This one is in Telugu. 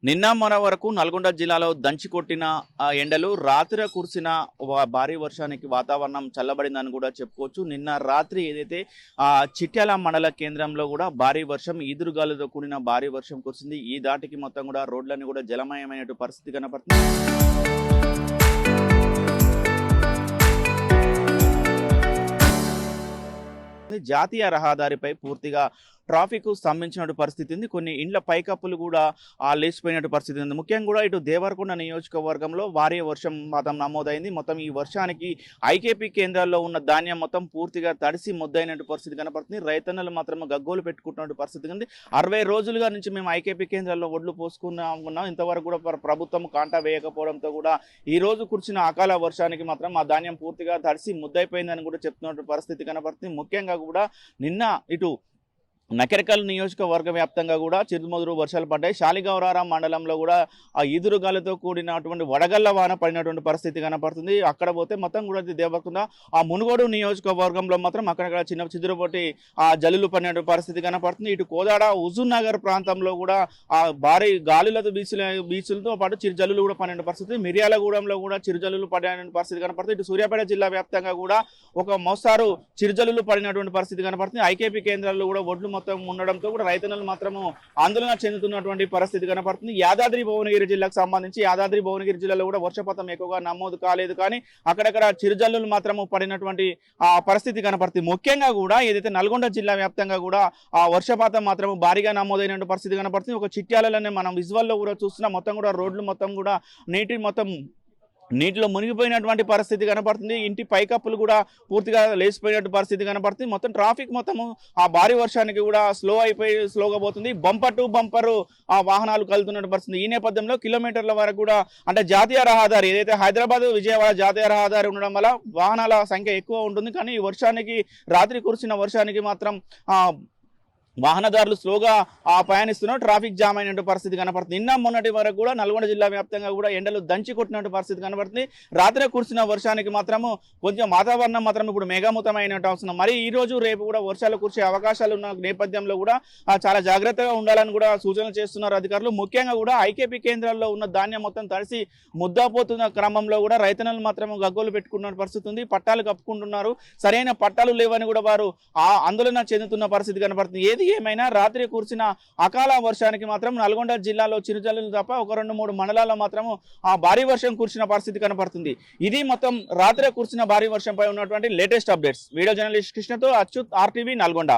నిన్న మన వరకు నల్గొండ జిల్లాలో దంచి కొట్టిన ఎండలు రాత్రి కురిసిన భారీ వర్షానికి వాతావరణం చల్లబడిందని కూడా చెప్పుకోవచ్చు. నిన్న రాత్రి ఏదైతే చిట్యాల మండల కేంద్రంలో కూడా భారీ వర్షం ఈదురుగాలులతో కూడిన భారీ వర్షం కురిసింది. ఈ దాటికి మొత్తం కూడా రోడ్లన్నీ కూడా జలమయమైన పరిస్థితి కనపడుతుంది. జాతీయ రహదారిపై పూర్తిగా ట్రాఫిక్ స్తంభించిన పరిస్థితి ఉంది. కొన్ని ఇండ్ల పైకప్పులు కూడా లేచిపోయినట్టు పరిస్థితి ఉంది. ముఖ్యంగా కూడా ఇటు దేవరకొండ నియోజకవర్గంలో భారీ వర్షం మాత్రం నమోదైంది. మొత్తం ఈ వర్షానికి ఐకేపీ కేంద్రాల్లో ఉన్న ధాన్యం మొత్తం పూర్తిగా తడిసి ముద్దైనట్టు పరిస్థితి కనపడుతుంది. రైతన్నలు మాత్రం గగ్గోలు పెట్టుకుంటున్న పరిస్థితి ఉంది. 60 రోజులుగా నుంచి మేము ఐకేపీ కేంద్రాల్లో ఒడ్లు పోసుకున్నాం. ఇంతవరకు కూడా ప్రభుత్వం కాంటా వేయకపోవడంతో కూడా ఈ రోజు కురిసిన అకాల వర్షానికి మాత్రం ఆ ధాన్యం పూర్తిగా తడిసి ముద్దైపోయిందని కూడా చెప్తున్న పరిస్థితి కనపడుతుంది. ముఖ్యంగా కూడా నిన్న ఇటు నకరికల్ నియోజకవర్గ వ్యాప్తంగా కూడా చిరుమదురు వర్షాలు పడ్డాయి. శాలిగౌరారం మండలంలో కూడా ఆ ఈదురుగాలతో కూడినటువంటి వడగళ్ల వాన పడినటువంటి పరిస్థితి కనపడుతుంది. అక్కడ పోతే మొత్తం కూడా దేవరకొండ ఆ మునుగోడు నియోజకవర్గంలో మాత్రం అక్కడక్కడ చిన్న చిదురుపట్టి ఆ జల్లులు పడిన పరిస్థితి కనపడుతుంది. ఇటు కోదాడ హుజూర్ నగర్ ప్రాంతంలో కూడా ఆ భారీ గాలులతో బీచులతో పాటు చిరుజల్లులు కూడా పడిన పరిస్థితి. మిర్యాలగూడెంలో కూడా చిరుజల్లులు పడిన పరిస్థితి కనపడుతుంది. ఇటు సూర్యాపేట జిల్లా వ్యాప్తంగా కూడా ఒక మోస్తారు చిరుజల్లులు పడినటువంటి పరిస్థితి కనపడుతుంది. ఐకేపీ కేంద్రాల్లో కూడా ఒడ్లు మొత్తం ఉండడంతో కూడా రైతన్నలు మాత్రము ఆందోళన చెందుతున్నటువంటి పరిస్థితి కనపడుతుంది. యాదాద్రి భువనగిరి జిల్లాకు సంబంధించి యాదాద్రి భువనగిరి జిల్లాలో కూడా వర్షపాతం ఎక్కువగా నమోదు కాలేదు, కానీ అక్కడక్కడ చిరుజల్లులు మాత్రము పడినటువంటి పరిస్థితి కనపడుతుంది. ముఖ్యంగా కూడా ఏదైతే నల్గొండ జిల్లా వ్యాప్తంగా కూడా ఆ వర్షపాతం మాత్రము భారీగా నమోదైన పరిస్థితి కనపడుతుంది. ఒక చిట్యాలలోనే మనం విజువల్లో కూడా చూస్తున్నాం. మొత్తం కూడా రోడ్లు మొత్తం కూడా నీటిలో మునిగిపోయినటువంటి పరిస్థితి కనపడుతుంది. ఇంటి పైకప్పులు కూడా పూర్తిగా లేచిపోయినట్టు పరిస్థితి కనపడుతుంది. మొత్తం ట్రాఫిక్ మొత్తము ఆ భారీ వర్షానికి కూడా స్లోగా పోతుంది. బంపర్ టు బంపర్ ఆ వాహనాలు కలుతున్న పరిస్థితి. ఈ నేపథ్యంలో కిలోమీటర్ల వరకు కూడా అంటే జాతీయ రహదారి ఏదైతే హైదరాబాద్ విజయవాడ జాతీయ రహదారి ఉండడం వల్ల వాహనాల సంఖ్య ఎక్కువ ఉంటుంది. కానీ ఈ వర్షానికి రాత్రి కురిసిన వర్షానికి మాత్రం వాహనదారులు స్లోగా ప్రయాణిస్తున్నారు. ట్రాఫిక్ జామ్ అయినట్టు పరిస్థితి కనపడుతుంది. నిన్న మొన్నటి వరకు కూడా నల్గొండ జిల్లా వ్యాప్తంగా కూడా ఎండలు దంచి కొట్టినట్టు పరిస్థితి కనపడుతుంది. రాత్రి కురిసిన వర్షానికి మాత్రము కొంచెం వాతావరణం మాత్రం ఇప్పుడు మేఘామూతమైనట్టు అవసరం. మరి ఈ రోజు రేపు కూడా వర్షాలు కురిసే అవకాశాలు ఉన్న నేపథ్యంలో కూడా చాలా జాగ్రత్తగా ఉండాలని కూడా సూచనలు చేస్తున్నారు అధికారులు. ముఖ్యంగా కూడా ఐకేపీ కేంద్రాల్లో ఉన్న ధాన్యం మొత్తం తడిసి ముద్దాపోతున్న క్రమంలో కూడా రైతన్నలు మాత్రం గగ్గోలు పెట్టుకున్న పరిస్థితి ఉంది. పట్టాలు కప్పుకుంటున్నారు. సరైన పట్టాలు లేవని కూడా వారు ఆందోళన చెందుతున్న పరిస్థితి కనపడుతుంది. ఏది ఏమైనా రాత్రి కురిసిన అకాల వర్షానికి మాత్రం నల్గొండ జిల్లాలో చిరుజల్లులు తప్ప ఒక 2-3 మండలాల్లో మాత్రము ఆ భారీ వర్షం కురిసిన పరిస్థితి కనపడుతుంది. ఇది మొత్తం రాత్రి కురిసిన భారీ వర్షంపై ఉన్నటువంటి లేటెస్ట్ అప్డేట్స్. వీడియో జర్నలిస్ట్ కృష్ణతో అచ్యుత్, RTV నల్గొండ.